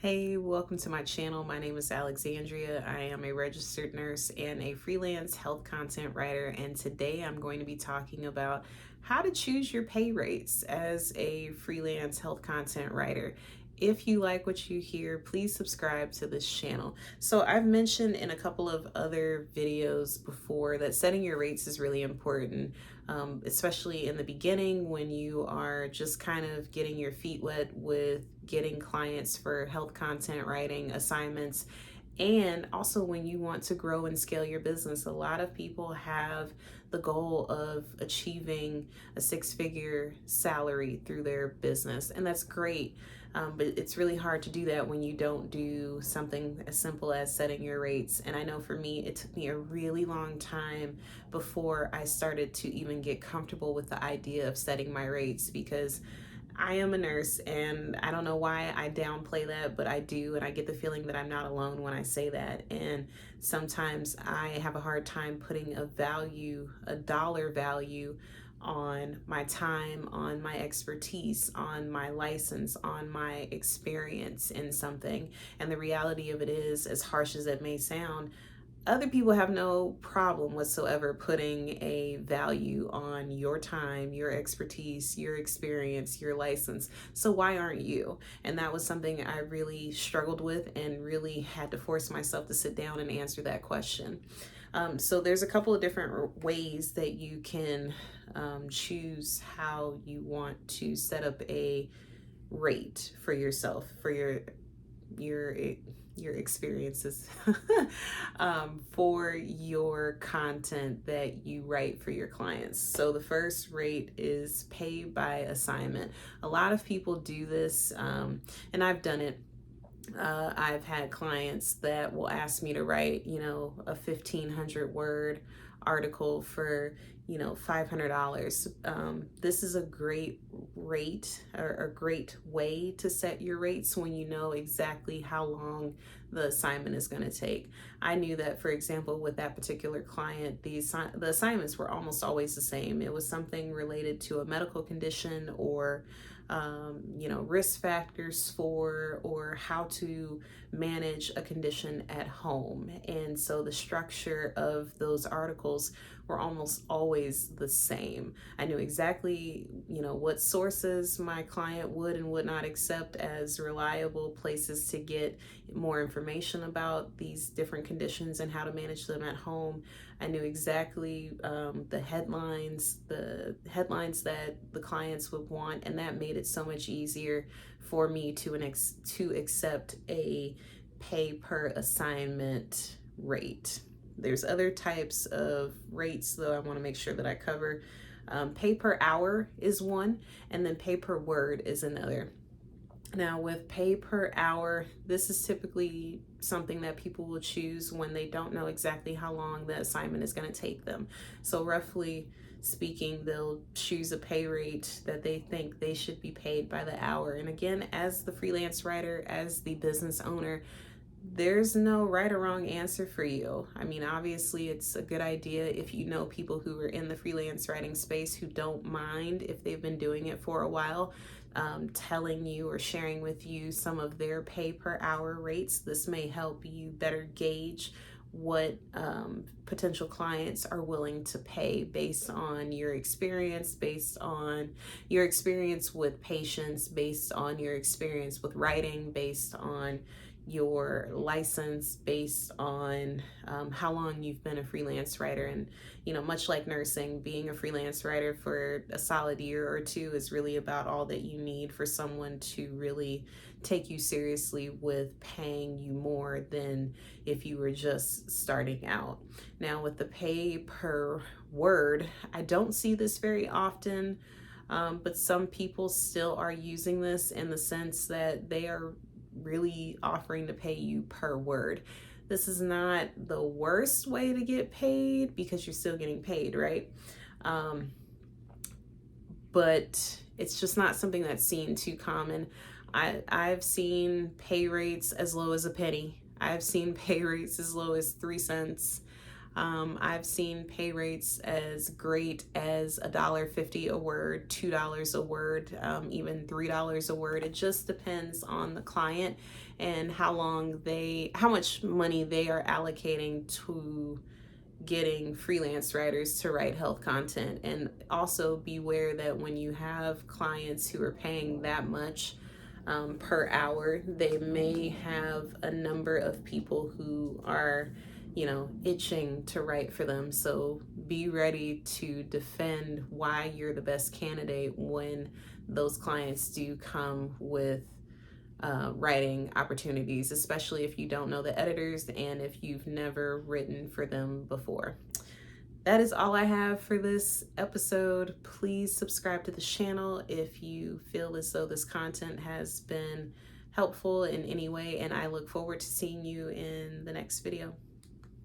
Hey, welcome to my channel. My name is Alexandria. I am a registered nurse and a freelance health content writer. And today I'm going to be talking about how to choose your pay rates as a freelance health content writer. If you like what you hear, please subscribe to this channel. So I've mentioned in a couple of other videos before that setting your rates is really important, especially in the beginning when you are just kind of getting your feet wet with getting clients for health content writing assignments. And also, when you want to grow and scale your business, a lot of people have the goal of achieving a six-figure salary through their business, and that's great. But it's really hard to do that when you don't do something as simple as setting your rates. And I know for me, it took me a really long time before I started to even get comfortable with the idea of setting my rates, because I am a nurse and I don't know why I downplay that, but I do. And I get the feeling that I'm not alone when I say that. And sometimes I have a hard time putting a value, a dollar value on my time, on my expertise, on my license, on my experience in something. And the reality of it is, as harsh as it may sound, other people have no problem whatsoever putting a value on your time, your expertise, your experience, your license. So why aren't you? And that was something I really struggled with and really had to force myself to sit down and answer that question. So there's a couple of different ways that you can choose how you want to set up a rate for yourself, for your your experiences, for your content that you write for your clients. So the first rate is pay by assignment. A lot of people do this, and I've done it. I've had clients that will ask me to write, a 1,500 word article for, $500. This is a great rate, or a great way to set your rates when you know exactly how long the assignment is going to take. I knew that, for example, with that particular client, the assignments were almost always the same. It was something related to a medical condition, or risk factors for, or how to manage a condition at home. And so the structure of those articles were almost always the same. I knew exactly, what sources my client would and would not accept as reliable places to get more information about these different conditions and how to manage them at home. I knew exactly the headlines that the clients would want, and that made it so much easier for me to accept a pay per assignment rate. There's other types of rates, though, I want to make sure that I cover. Pay per hour is one, and then pay per word is another. Now, with pay per hour, this is typically something that people will choose when they don't know exactly how long the assignment is going to take them. So, roughly speaking, they'll choose a pay rate that they think they should be paid by the hour. And again, as the freelance writer, as the business owner, there's no right or wrong answer for you. I mean, obviously, it's a good idea if you know people who are in the freelance writing space who don't mind, if they've been doing it for a while, telling you or sharing with you some of their pay per hour rates. This may help you better gauge what potential clients are willing to pay based on your experience, based on your experience with patients, based on your experience with writing, based on your license, based on how long you've been a freelance writer. And much like nursing, being a freelance writer for a solid year or two is really about all that you need for someone to really take you seriously with paying you more than if you were just starting out. Now, with the pay per word, I don't see this very often, but some people still are using this in the sense that they are really offering to pay you per word. This is not the worst way to get paid because you're still getting paid, right? But it's just not something that's seen too common. I've seen pay rates as low as a penny. I've seen pay rates as low as 3 cents. I've seen pay rates as great as $1.50 a word, $2 a word, even $3 a word. It just depends on the client and how much money they are allocating to getting freelance writers to write health content. And also beware that when you have clients who are paying that much per hour, they may have a number of people who are, itching to write for them. So be ready to defend why you're the best candidate when those clients do come with writing opportunities, especially if you don't know the editors and if you've never written for them before. That is all I have for this episode. Please subscribe to the channel if you feel as though this content has been helpful in any way, and I look forward to seeing you in the next video.